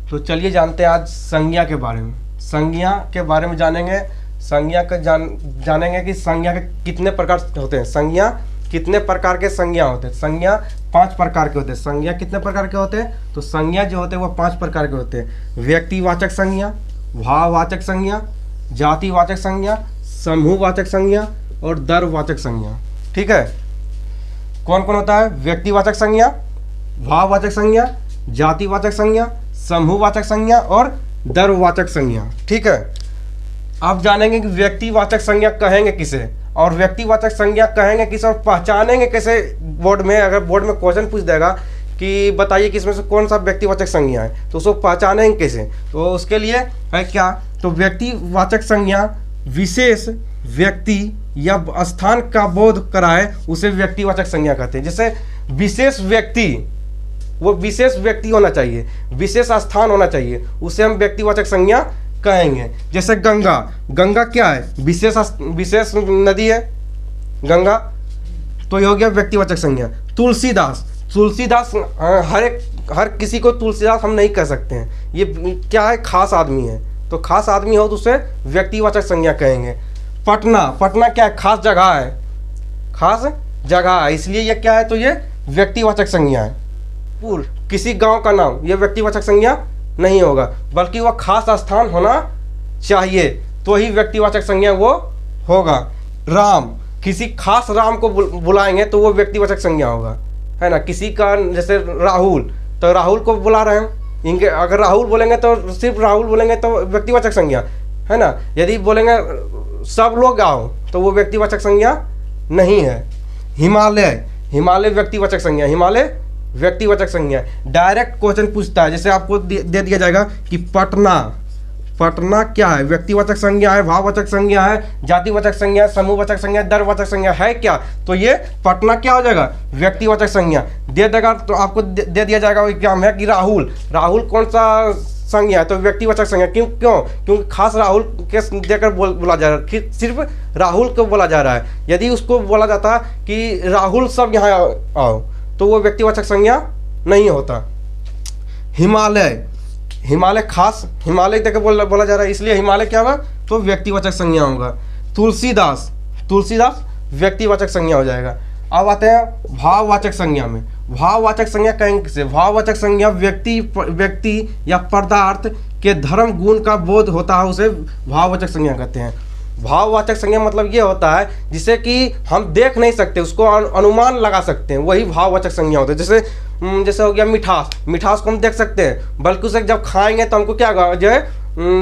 तो चलिए जानते हैं आज संज्ञा के बारे में। संज्ञा के बारे में जानेंगे। संज्ञा का जानेंगे कि संज्ञा के कितने प्रकार होते हैं। संज्ञा कितने प्रकार के संज्ञा होते हैं। संज्ञा 5 प्रकार के होते हैं। संज्ञा कितने प्रकार के होते हैं? तो संज्ञा जो होते हैं वो 5 प्रकार के होते हैं। व्यक्तिवाचक संज्ञा, भाववाचक संज्ञा, जातिवाचक संज्ञा, समूहवाचक संज्ञा और दरवाचक संज्ञा। ठीक है, कौन कौन होता है? व्यक्तिवाचक संज्ञा, भाववाचक संज्ञा, जातिवाचक संज्ञा, समूहवाचक संज्ञा और दरवाचक संज्ञा। ठीक है, आप जानेंगे कि व्यक्तिवाचक संज्ञा कहेंगे किसे और व्यक्तिवाचक संज्ञा कहेंगे किसे और पहचानेंगे कैसे। बोर्ड में अगर बोर्ड में क्वेश्चन पूछ देगा कि बताइए कि इसमें से कौन सा व्यक्तिवाचक संज्ञा है, तो उसको पहचानेंगे कैसे। तो उसके लिए है क्या, तो व्यक्तिवाचक संज्ञा विशेष व्यक्ति या स्थान का बोध कराए उसे व्यक्तिवाचक संज्ञा कहते हैं। जैसे विशेष व्यक्ति, वो विशेष व्यक्ति होना चाहिए, विशेष स्थान होना चाहिए, उसे हम व्यक्तिवाचक संज्ञा कहेंगे। जैसे गंगा, गंगा क्या है? विशेष नदी है गंगा, तो ये हो गया व्यक्तिवाचक संज्ञा। तुलसीदास, तुलसीदास हर किसी को तुलसीदास हम नहीं कह सकते हैं। ये क्या है? खास आदमी है, तो खास आदमी हो तो उसे व्यक्तिवाचक संज्ञा कहेंगे। पटना, पटना क्या है? खास जगह है, खास जगह है, इसलिए ये क्या है? तो ये व्यक्तिवाचक संज्ञा है। किसी गांव का नाम, ये व्यक्तिवाचक संज्ञा नहीं होगा, बल्कि वह खास स्थान होना चाहिए तो ही व्यक्तिवाचक संज्ञा वो होगा। राम, किसी खास राम को बुलाएंगे तो वो व्यक्तिवाचक संज्ञा होगा, है ना। किसी का जैसे राहुल, तो राहुल को बुला रहे हैं, इनके अगर राहुल बोलेंगे तो सिर्फ राहुल बोलेंगे तो व्यक्तिवाचक संज्ञा, है ना। यदि बोलेंगे सब लोग आओ तो वो व्यक्तिवाचक संज्ञा नहीं है। हिमालय, हिमालय व्यक्तिवाचक संज्ञा, हिमालय व्यक्तिवाचक संज्ञा। डायरेक्ट क्वेश्चन पूछता है, जैसे आपको दे दिया जाएगा कि पटना, पटना क्या है? व्यक्तिवाचक संज्ञा है, भाववाचक संज्ञा है, जातिवाचक संज्ञा, समूहवाचक संज्ञा, दरवाचक संज्ञा है क्या? तो ये पटना क्या हो जाएगा? व्यक्तिवाचक संज्ञा दे देगा। तो आपको दे दिया जाएगा एग्जाम है कि राहुल, राहुल कौन सा संज्ञा है? तो व्यक्तिवाचक संज्ञा। क्योंकि खास राहुल के देकर बोला जा रहा है, सिर्फ राहुल को बोला जा रहा है। यदि उसको बोला जाता कि राहुल सब यहाँ आओ तो वो व्यक्तिवाचक संज्ञा नहीं होता। हिमालय, हिमालय खास हिमालय देकर बोला जा रहा है, इसलिए हिमालय क्या होगा? तो व्यक्तिवाचक संज्ञा होगा। तुलसीदास, तुलसीदास व्यक्तिवाचक संज्ञा हो जाएगा। अब आते हैं भाववाचक संज्ञा में। भाववाचक संज्ञा कहेंगे किसे? भाववाचक संज्ञा व्यक्ति या पदार्थ के धर्म गुण का बोध होता है, उसे भाववाचक संज्ञा कहते हैं। भाववाचक संज्ञा मतलब ये होता है जिसे कि हम देख नहीं सकते, उसको अनुमान लगा सकते हैं, वही भाववाचक संज्ञा होता है। जैसे हो गया मिठास, मिठास को हम देख सकते हैं, बल्कि उसे जब खाएंगे तो हमको क्या होगा? जो है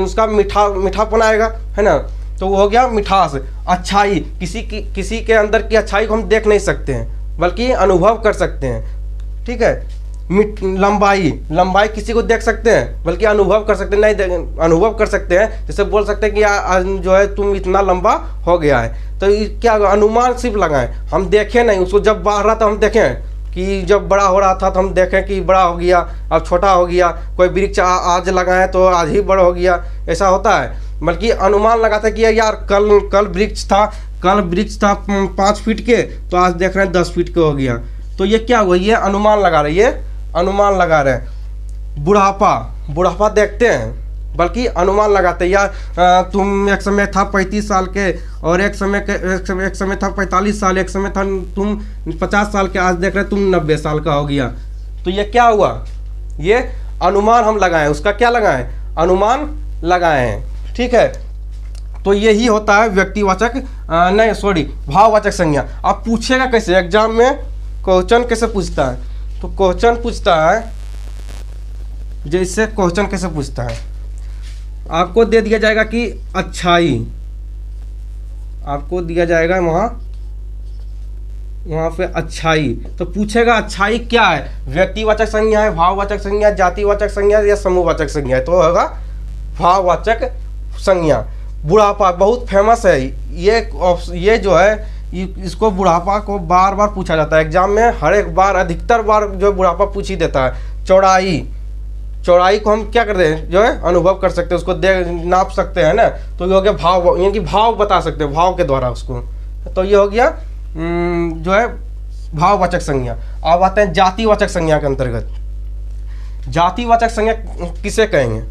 उसका मीठापन आएगा, है ना, तो वो हो गया मिठास। अच्छाई, किसी के अंदर की अच्छाई को हम देख नहीं सकते हैं, बल्कि अनुभव कर सकते हैं। ठीक है। लंबाई, लंबाई किसी को देख सकते हैं, बल्कि अनुभव कर सकते हैं, नहीं अनुभव कर सकते हैं। जैसे बोल सकते हैं कि आज जो है तुम इतना लंबा हो गया है, तो क्या अनुमान सिर्फ लगाएं, हम देखें नहीं उसको। जब बढ़ रहा था हम देखें कि जब बड़ा हो रहा था तो हम देखें कि बड़ा हो गया, अब छोटा हो गया। कोई वृक्ष आज लगाएं तो आज ही बड़ा हो गया, ऐसा होता है। बल्कि अनुमान लगाते कि यार कल वृक्ष था 5 फीट के, तो आज देख रहे हैं 10 फीट के हो गया। तो ये क्या हुआ? ये अनुमान लगा रहे, ये अनुमान लगा रहे हैं। बुढ़ापा, बुढ़ापा देखते हैं बल्कि अनुमान लगाते हैं। या तुम एक समय था 35 साल के और एक समय था 45 साल, एक समय था तुम 50 साल के, आज देख रहे तुम 90 साल का हो गया। तो ये क्या हुआ? ये अनुमान हम लगाएं, उसका क्या लगाएं? अनुमान लगाए हैं। ठीक है, तो यही होता है व्यक्तिवाचक भाववाचक संज्ञा। अब पूछेगा कैसे एग्जाम में? क्वेश्चन कैसे पूछता है? तो क्वेश्चन पूछता है, जैसे क्वेश्चन कैसे पूछता है, आपको दे दिया जाएगा कि अच्छाई, आपको दिया जाएगा वहाँ पे अच्छाई, तो पूछेगा अच्छाई क्या है? व्यक्तिवाचक संज्ञा है, भाववाचक संज्ञा, जातिवाचक संज्ञा या समूहवाचक संज्ञा है? तो होगा भाववाचक संज्ञा। बुढ़ापा बहुत फेमस है, ये जो है इसको बुढ़ापा को बार बार पूछा जाता है एग्जाम में, हर एक बार अधिकतर बार जो बुढ़ापा पूछ ही देता है। चौड़ाई, चौड़ाई को हम क्या करते हैं? जो है अनुभव कर सकते हैं, उसको नाप सकते हैं ना, तो ये हो गया भाव, यानी कि भाव बता सकते हैं भाव के द्वारा उसको। तो ये हो गया जो है भाववाचक संज्ञा। अब आते हैं जातिवाचक संज्ञा के अंतर्गत। जातिवाचक संज्ञा किसे कहेंगे?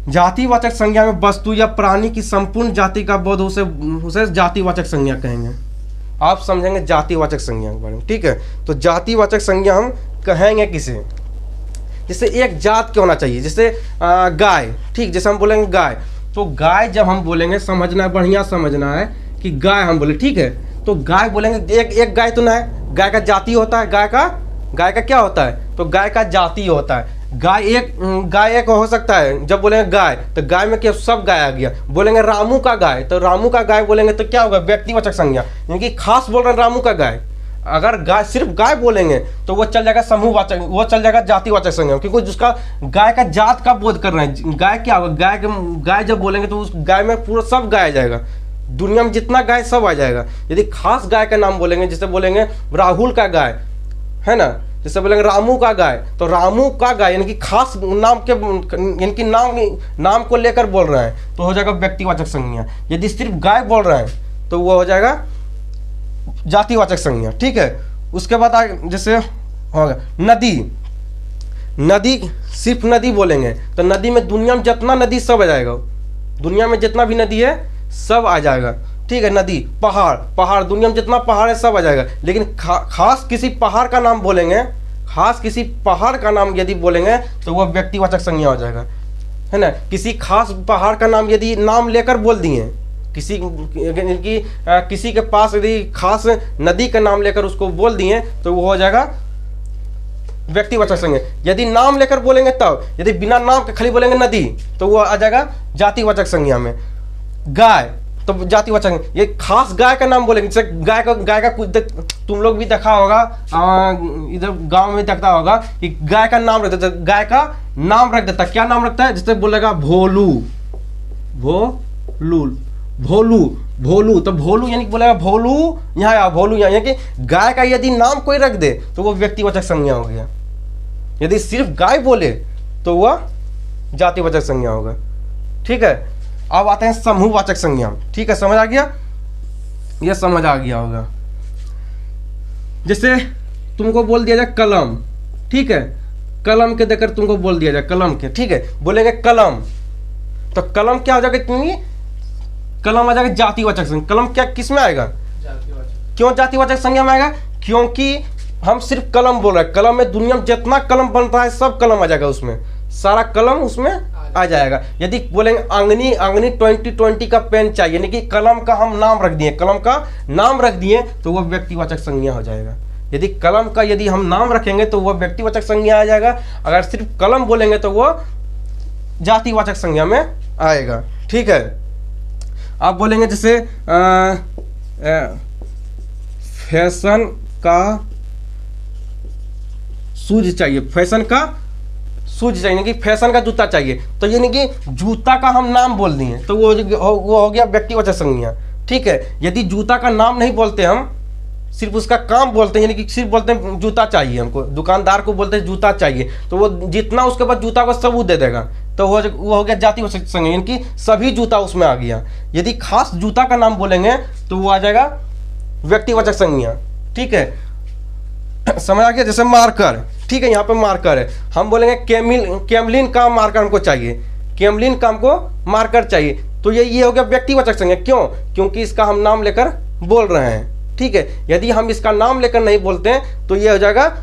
जातिवाचक संज्ञा में वस्तु या प्राणी की संपूर्ण जाति का बोध उसे जातिवाचक संज्ञा कहेंगे। आप समझेंगे जातिवाचक संज्ञा के बारे में, ठीक है। तो जातिवाचक संज्ञा हम कहेंगे किसे? जैसे एक जात क्या होना चाहिए, जैसे गाय, ठीक, जैसे हम बोलेंगे गाय, तो गाय जब हम बोलेंगे समझना है, बढ़िया समझना है कि गाय हम बोले, ठीक है। तो गाय बोलेंगे, एक गाय तो ना है, गाय का जाति होता है, गाय का क्या होता है? तो गाय का जाति होता है। गाय एक हो सकता है। जब बोलेंगे गाय तो गाय में क्या सब गाय आ गया। बोलेंगे रामू का गाय, तो रामू का गाय बोलेंगे तो क्या होगा? व्यक्तिवाचक संज्ञा, यानी कि खास बोल रहे हैं रामू का गाय। अगर गाय सिर्फ गाय बोलेंगे तो वो चल जाएगा समूहवाचक, वो चल जाएगा जातिवाचक संज्ञा, क्योंकि जिसका गाय का जात का बोध कर रहे हैं। गाय क्या होगा? गाय जब बोलेंगे तो उस गाय में पूरा सब गाय आ जाएगा, दुनिया में जितना गाय सब आ जाएगा। यदि खास गाय का नाम बोलेंगे, जैसे बोलेंगे राहुल का गाय, है ना, जैसे बोलेंगे रामू का गाय, तो रामू का गाय यानी कि खास नाम के, यानी कि नाम को लेकर बोल रहे हैं तो हो जाएगा व्यक्तिवाचक संज्ञा। यदि सिर्फ गाय बोल रहे हैं तो वो हो जाएगा जातिवाचक संज्ञा, ठीक है। उसके बाद आगे जैसे होगा नदी, सिर्फ नदी बोलेंगे तो नदी में दुनिया में जितना नदी सब आ जाएगा, दुनिया में जितना भी नदी है सब आ जाएगा, ठीक है। नदी, पहाड़, दुनिया में जितना पहाड़ है सब आ जाएगा। लेकिन खास किसी पहाड़ का नाम बोलेंगे, खास किसी पहाड़ का नाम यदि बोलेंगे तो वह व्यक्तिवाचक संज्ञा हो जाएगा, है ना। किसी खास पहाड़ का नाम यदि नाम लेकर बोल दिए, किसी के पास यदि खास नदी का नाम लेकर उसको बोल दिए तो वो हो जाएगा व्यक्तिवाचक संज्ञा। यदि नाम लेकर बोलेंगे तब, यदि बिना नाम के खाली बोलेंगे नदी तो वो आ जाएगा जातिवाचक संज्ञा में। गाय तो जातिवाचक, ये खास गाय का नाम बोलेंगे, जैसे गाय का कुछ तुम लोग भी देखा होगा, इधर गांव में देखता होगा कि गाय का नाम रख देता, गाय का नाम रख देता, क्या नाम रखता है? जैसे बोलेगा भोलू, तो भोलू यानी बोलेगा भोलू यहाँ आ, भोलू यहाँ, यानी कि गाय का यदि नाम कोई रख दे तो वो व्यक्तिवाचक संज्ञा हो गया। यदि सिर्फ गाय बोले तो वह जातिवाचक संज्ञा होगा, ठीक है। अब आते हैं समूहवाचक संज्ञा, ठीक है। समझ आ गया? यह समझ आ गया होगा। जैसे तुमको बोल दिया जाए कलम, ठीक है, कलम के देकर तुमको बोल दिया जाए कलम के, ठीक है, बोलेंगे कलम, तो कलम क्या हो जाएगा? क्योंकि कलम आ जाएगा जातिवाचक संज्ञा। कलम क्या किस में आएगा? क्यों जातिवाचक संज्ञा में आएगा? क्योंकि हम सिर्फ कलम बोल रहे हैं, कलम में दुनिया में जितना कलम बनता है सब कलम आ जाएगा, उसमें सारा कलम उसमें आ जाएगा। यदि बोलेंगे अंगनी 2020 का पेन चाहिए, यानी कि कलम का हम नाम रख दिए, कलम का नाम रख दिए तो वह व्यक्तिवाचक संज्ञा हो जाएगा। यदि कलम का यदि हम नाम रखेंगे तो वह व्यक्तिवाचक संज्ञा आ जाएगा। अगर सिर्फ कलम बोलेंगे तो वह जातिवाचक संज्ञा में आएगा, ठीक है। आप बोलेंगे जैसे फैशन का शूज चाहिए, फैशन का शूज चाहिए, कि फैशन का जूता चाहिए, तो यानी कि जूता का हम नाम बोल दिए तो वो हो गया व्यक्तिवाचक संज्ञा, ठीक है। यदि जूता का नाम नहीं बोलते, हम सिर्फ उसका काम बोलते हैं, यानी कि सिर्फ बोलते हैं जूता चाहिए हमको, दुकानदार को बोलते हैं जूता चाहिए, तो वो जितना उसके बाद जूता का सबूत दे देगा तो वो हो गया जातिवाचक संज्ञा, यानी कि सभी जूता उसमें आ गया। यदि खास जूता का नाम बोलेंगे तो वो आ जाएगा व्यक्तिवाचक संज्ञा, ठीक है। समझ आ गया? जैसे मार्कर, ठीक है, यहाँ पे मार्कर है, हम बोलेंगे कैमलिन का मार्कर हमको चाहिए, कैमलिन का हमको मार्कर चाहिए, तो ये हो गया व्यक्तिवाचक संज्ञा। क्यों? क्योंकि इसका हम नाम लेकर बोल रहे हैं, ठीक है। यदि हम इसका नाम लेकर नहीं बोलते हैं तो ये हो जाएगा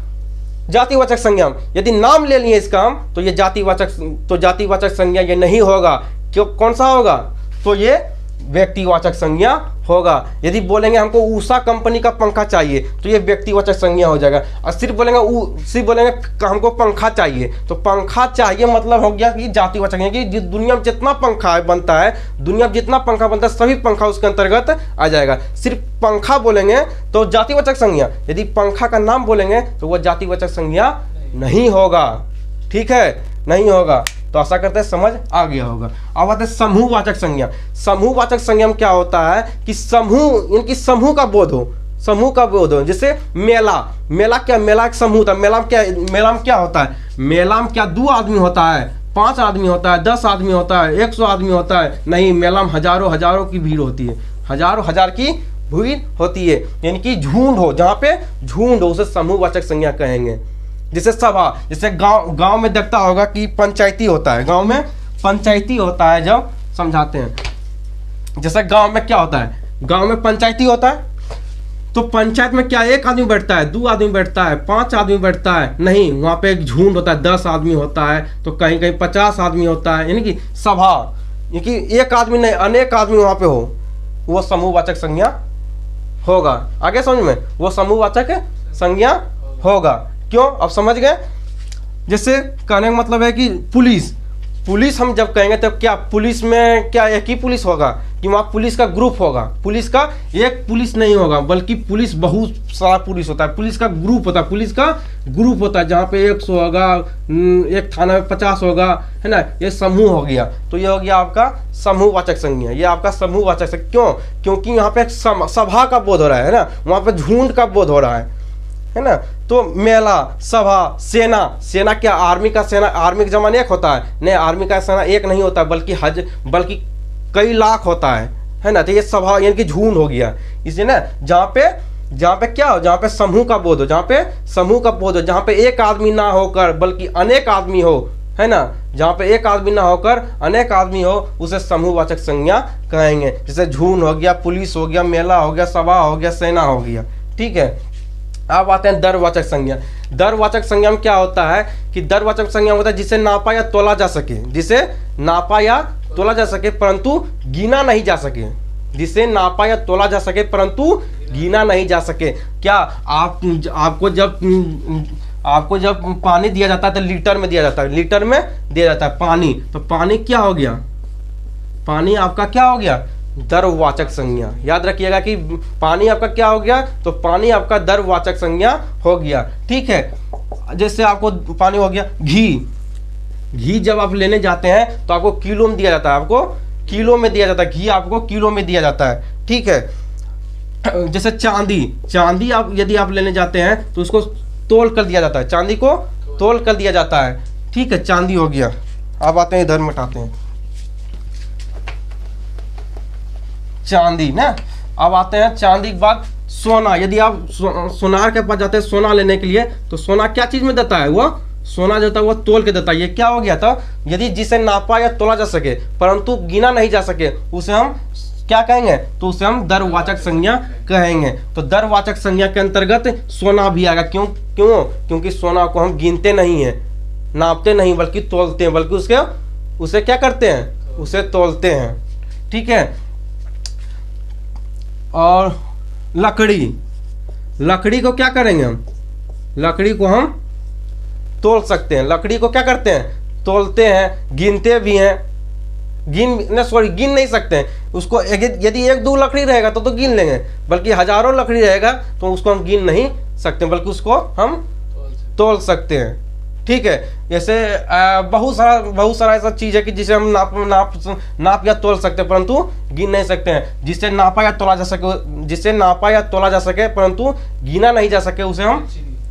जातिवाचक संज्ञा। यदि नाम ले लिए इसका हम तो ये जातिवाचक संज्ञा ये नहीं होगा। क्यों? कौन सा होगा? तो ये व्यक्तिवाचक संज्ञा होगा। यदि बोलेंगे हमको उषा कंपनी का पंखा चाहिए तो ये व्यक्तिवाचक संज्ञा हो जाएगा। और सिर्फ बोलेंगे हमको पंखा चाहिए तो पंखा चाहिए मतलब हो गया कि जातिवाचक, कि दुनिया में जितना पंखा बनता है, दुनिया में जितना पंखा बनता है सभी पंखा उसके अंतर्गत आ जाएगा। सिर्फ पंखा बोलेंगे तो जातिवाचक संज्ञा, यदि पंखा का नाम बोलेंगे तो वह जातिवाचक संज्ञा नहीं होगा, ठीक है, नहीं होगा। तो आशा करते हैं समझ आ गया होगा। अब आते हैं समूहवाचक संज्ञा। समूहवाचक संज्ञा में क्या होता है कि समूह, इनकी समूह का बोध हो। जैसे मेला क्या, मेला एक समूह था। मेला में क्या होता है? मेला में क्या 2 आदमी होता है, 5 आदमी होता है, 10 आदमी होता है, 100 आदमी होता है? नहीं, मेला में हजारों की भीड़ होती है, हजार की भीड़ होती है, यानी कि झुंड हो, जहाँ पे झुंड हो उसे समूहवाचक संज्ञा कहेंगे, जैसे सभा, जैसे गांव में देखता होगा कि पंचायती होता है, गांव में पंचायती होता है, जब समझाते हैं। जैसे गांव में क्या होता है, गांव में पंचायती होता है, तो पंचायत में क्या एक आदमी बैठता है, 2 आदमी बैठता है, 5 आदमी बैठता है, नहीं, वहाँ पे एक झुंड होता है, 10 आदमी होता है, तो कहीं कहीं 50 आदमी होता है। यानी कि सभा, यानी कि एक आदमी नहीं, अनेक आदमी वहाँ पे हो, वो समूहवाचक संज्ञा होगा। आगे समझ में, वो समूहवाचक संज्ञा होगा। क्यों, अब समझ गए। जैसे कहने का मतलब है कि पुलिस हम जब कहेंगे तो क्या पुलिस में क्या एक ही पुलिस होगा, कि वहाँ पुलिस का ग्रुप होगा। पुलिस का एक पुलिस नहीं होगा, बल्कि पुलिस बहुत सारा पुलिस होता है, पुलिस का ग्रुप होता है, पुलिस का ग्रुप होता है, जहाँ पे 100 होगा, एक थाना में 50 होगा, है ना, ये समूह हो गया। तो ये हो गया आपका समूहवाचक संज्ञा, ये आपका समूहवाचक संज्ञा। क्यों, क्योंकि यहाँ पे एक सभा का बोध हो रहा है ना, वहाँ पे झुंड का बोध हो रहा है ना। तो मेला, सभा, सेना क्या, आर्मी का सेना, आर्मी का जमान एक होता है, नहीं, आर्मी का सेना एक नहीं होता, बल्कि कई लाख होता है ना। तो ये सभा यानी कि झुंड हो गया। इसलिए ना जहाँ पे क्या हो, जहाँ पे समूह का बोध हो, जहाँ पे एक आदमी ना होकर बल्कि अनेक आदमी हो, है ना, जहाँ पे एक आदमी ना होकर अनेक आदमी हो, उसे समूहवाचक संज्ञा कहेंगे। जैसे झुंड हो गया, पुलिस हो गया, मेला हो गया, सभा हो गया, सेना हो गया। ठीक है, अब आते हैं दरवाचक संज्ञा। दरवाचक संज्ञा में क्या होता है कि दरवाचक संज्ञा होता है जिसे नापा या तोला जा सके, जिसे नापा या तोला जा सके परंतु गिना नहीं जा सके, जिसे नापा या तोला जा सके परंतु गिना नहीं जा सके। क्या आपको जब पानी दिया जाता है तो लीटर में दिया जाता है, पानी, तो पानी क्या हो गया, पानी आपका क्या हो गया, दरवाचक संज्ञा। याद रखिएगा कि पानी आपका क्या हो गया, तो पानी आपका दरवाचक संज्ञा हो गया। ठीक है, जैसे आपको पानी हो गया, घी जब आप लेने जाते हैं तो आपको किलो में दिया जाता है, घी आपको किलो में दिया जाता है। ठीक है, जैसे चांदी आप यदि आप लेने जाते हैं तो उसको तोल कर दिया जाता है, चांदी को तोल कर दिया जाता है। ठीक है, चांदी हो गया। अब आते हैं इधर, मिटाते हैं चांदी ना। अब आते हैं चांदी के बाद सोना। यदि आप सोनार के पास जाते हैं सोना लेने के लिए, तो सोना क्या चीज में देता है, वो सोना देता है, वो तोल के देता है। ये क्या हो गया था, यदि जिसे नापा या तोला जा सके परंतु गिना नहीं जा सके, उसे हम क्या कहेंगे, तो उसे हम दरवाचक संज्ञा कहेंगे। तो दरवाचक संज्ञा के अंतर्गत सोना भी आएगा। क्योंकि सोना को हम गिनते नहीं है, नापते नहीं, बल्कि तोलते हैं, बल्कि उसे क्या करते हैं, उसे तोलते हैं। ठीक है, और लकड़ी को क्या करेंगे हम, लकड़ी को हम तोल सकते हैं। लकड़ी को क्या करते हैं, तोलते हैं, गिनते भी हैं, गिन नहीं सकते हैं उसको। यदि 1-2 लकड़ी रहेगा तो गिन लेंगे, बल्कि हजारों लकड़ी रहेगा तो उसको हम गिन नहीं सकते, बल्कि उसको हम तोल सकते हैं। ठीक है, जैसे बहुत सारा ऐसा चीज़ है कि जिसे हम नाप या तोल सकते हैं परंतु गिन नहीं सकते हैं। जिसे नापा या तोला जा सके परंतु गिना नहीं जा सके, उसे हम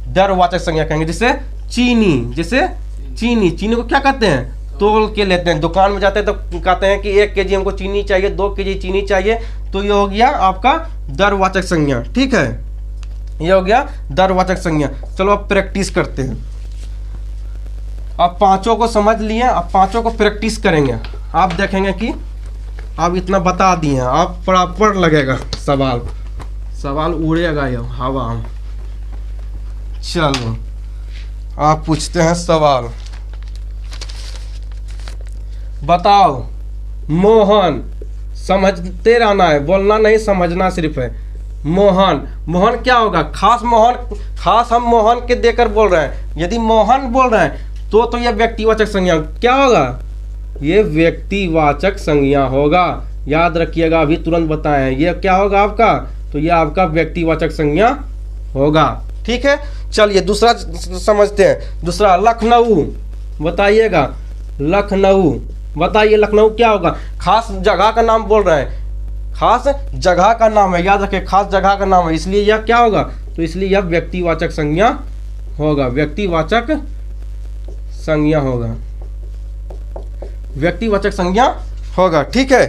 दरवाचक संज्ञा कहेंगे। जैसे चीनी को क्या कहते हैं, तोल के लेते हैं। दुकान में जाते हैं तो कहते हैं कि 1 केजी हमको चीनी चाहिए, 2 केजी चीनी चाहिए, तो ये हो गया आपका दरवाचक संज्ञा। ठीक है, ये हो गया दरवाचक संज्ञा। चलो अब प्रैक्टिस करते हैं। आप 5 को समझ लिए, अब 5 को प्रैक्टिस करेंगे। आप देखेंगे कि आप इतना बता दिए हैं, आप बराबर लगेगा सवाल उड़ेगा ये हवा में। चलो आप पूछते हैं सवाल, बताओ मोहन, समझते रहना है, बोलना नहीं, समझना सिर्फ है। मोहन क्या होगा, खास हम मोहन के देकर बोल रहे हैं। यदि मोहन बोल रहे हैं तो ये व्यक्तिवाचक संज्ञा क्या होगा, ये व्यक्तिवाचक संज्ञा होगा। याद रखिएगा, अभी तुरंत बताएं, ये क्या होगा आपका, तो ये आपका व्यक्तिवाचक संज्ञा होगा। ठीक है, चलिए दूसरा समझते हैं। दूसरा लखनऊ, बताइएगा लखनऊ, बताइए लखनऊ क्या होगा। खास जगह का नाम बोल रहे हैं, खास जगह का नाम है, याद रखें खास जगह का नाम है, इसलिए यह क्या होगा, तो इसलिए यह व्यक्तिवाचक संज्ञा होगा, व्यक्तिवाचक संज्ञा होगा, व्यक्तिवाचक संज्ञा होगा। ठीक है,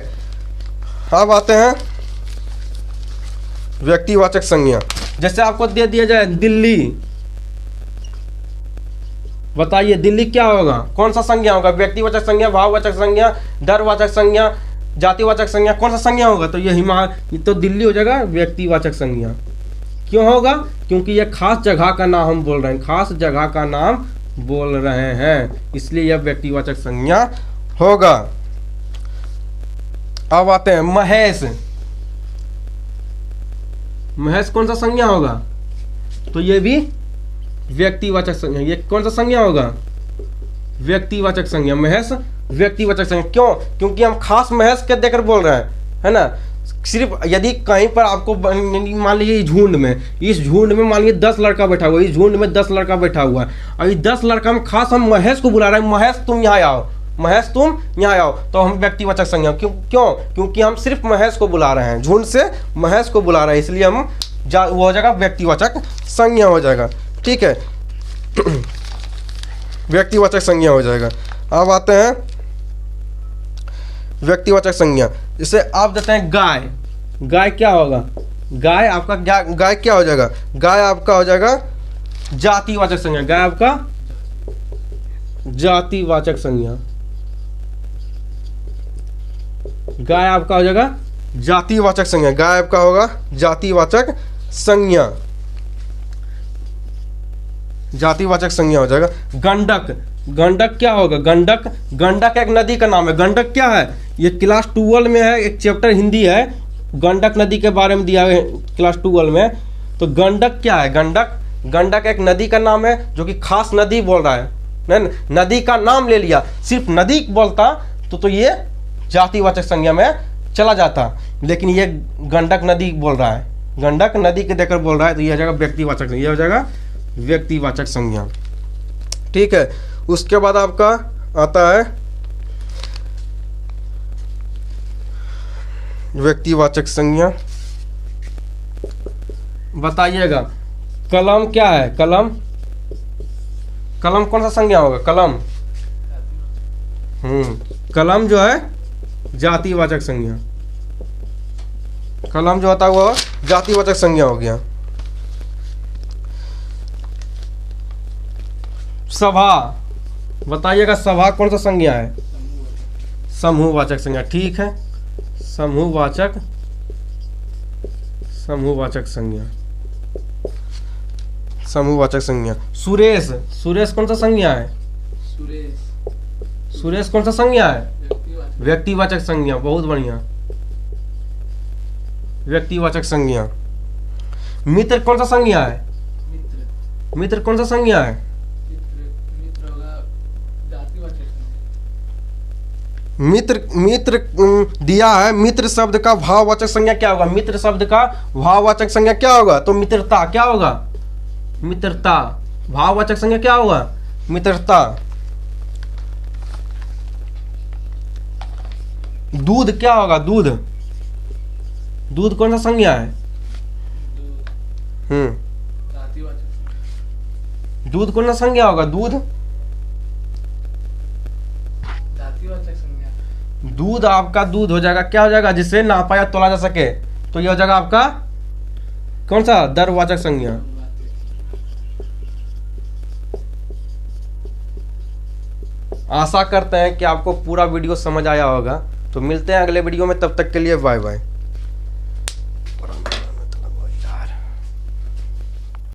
अब आते हैं व्यक्तिवाचक संज्ञा। जैसे आपको दे दिया जाए दिल्ली, बताइए दिल्ली क्या होगा, कौन सा संज्ञा होगा, व्यक्तिवाचक संज्ञा, भाववाचक संज्ञा, दरवाचक संज्ञा, जातिवाचक संज्ञा, कौन सा संज्ञा होगा? तो ये तो दिल्ली हो जाएगा व्यक्तिवाचक संज्ञा। क्यों होगा? क्योंकि ये खास जगह का नाम हम बोल रहे हैं, खास जगह का नाम बोल रहे हैं, इसलिए यह व्यक्तिवाचक संज्ञा होगा। अब आते हैं महेश। महेश कौन सा संज्ञा होगा? तो ये भी व्यक्तिवाचक संज्ञा। ये कौन सा संज्ञा होगा? व्यक्तिवाचक संज्ञा। महेश व्यक्तिवाचक संज्ञा। क्यों? क्योंकि हम खास महेश के देकर बोल रहे हैं, है ना। सिर्फ यदि कहीं पर आपको मान लीजिए झुंड में, इस झुंड में मान लीजिए 10 लड़का बैठा हुआ है, इस झुंड में 10 लड़का बैठा हुआ है, और इस 10 लड़का में खास हम महेश को बुला रहे हैं, महेश तुम यहाँ आओ, महेश तुम यहाँ आओ, तो हम व्यक्तिवाचक संज्ञा। क्यों? क्योंकि हम सिर्फ महेश को बुला रहे हैं, झुंड से महेश को बुला रहे हैं, इसलिए हम वो हो जाएगा व्यक्तिवाचक संज्ञा हो जाएगा। ठीक है, व्यक्तिवाचक संज्ञा हो जाएगा। अब आते हैं व्यक्तिवाचक संज्ञा। जैसे आप देते हैं गाय। गाय क्या होगा? गाय आपका गाय क्या हो जाएगा? गाय आपका हो जाएगा जातिवाचक संज्ञा। गाय आपका जातिवाचक संज्ञा। गाय आपका हो जाएगा जातिवाचक संज्ञा। गाय आपका होगा जातिवाचक संज्ञा। जातिवाचक संज्ञा हो जाएगा। गंडक। गंडक क्या होगा? गंडक, गंडक एक नदी का नाम है। गंडक क्या है? ये क्लास 12 में है, एक चैप्टर हिंदी है, गंडक नदी के बारे में दिया है क्लास 12 में। तो गंडक क्या है? गंडक, गंडक एक नदी का नाम है, जो कि खास नदी बोल रहा है, नदी का नाम ले लिया, सिर्फ नदी बोलता तो ये जातिवाचक संज्ञा में चला जाता, लेकिन ये गंडक नदी बोल रहा है, गंडक नदी के देकर बोल रहा है, तो यह हो जाएगा व्यक्तिवाचक संज्ञा। यह हो जाएगा व्यक्तिवाचक संज्ञा। ठीक है, उसके बाद आपका आता है व्यक्तिवाचक संज्ञा। बताइएगा कलम क्या है? कलम, कलम कौन सा संज्ञा होगा? कलम, कलम जो है जातिवाचक संज्ञा। कलम जो होता है वो जातिवाचक संज्ञा हो गया। सभा, बताइएगा सभा कौन सा संज्ञा है? समूहवाचक संज्ञा। ठीक है, समूहवाचक, समूहवाचक संज्ञा, समूहवाचक संज्ञा। सुरेश, सुरेश कौन सा संज्ञा है? सुरेश कौन सा संज्ञा है? व्यक्तिवाचक संज्ञा। बहुत बढ़िया, व्यक्तिवाचक संज्ञा। मित्र कौन सा संज्ञा है? मित्र कौन सा संज्ञा है? मित्र, मित्र दिया है। मित्र शब्द का भाववाचक संज्ञा क्या होगा? मित्र शब्द का भाववाचक संज्ञा क्या होगा? तो मित्रता क्या होगा? मित्रता। भाववाचक संज्ञा क्या होगा? मित्रता। दूध क्या होगा? दूध, दूध कौन सा संज्ञा है? दूध कौन सा संज्ञा होगा? दूध, दूध आपका दूध हो जाएगा, क्या हो जाएगा? जिसे नापा या तोला जा सके, तो यह हो जाएगा आपका कौन सा? दरवाचक संज्ञा। आशा करते हैं कि आपको पूरा वीडियो समझ आया होगा। तो मिलते हैं अगले वीडियो में, तब तक के लिए बाय बाय।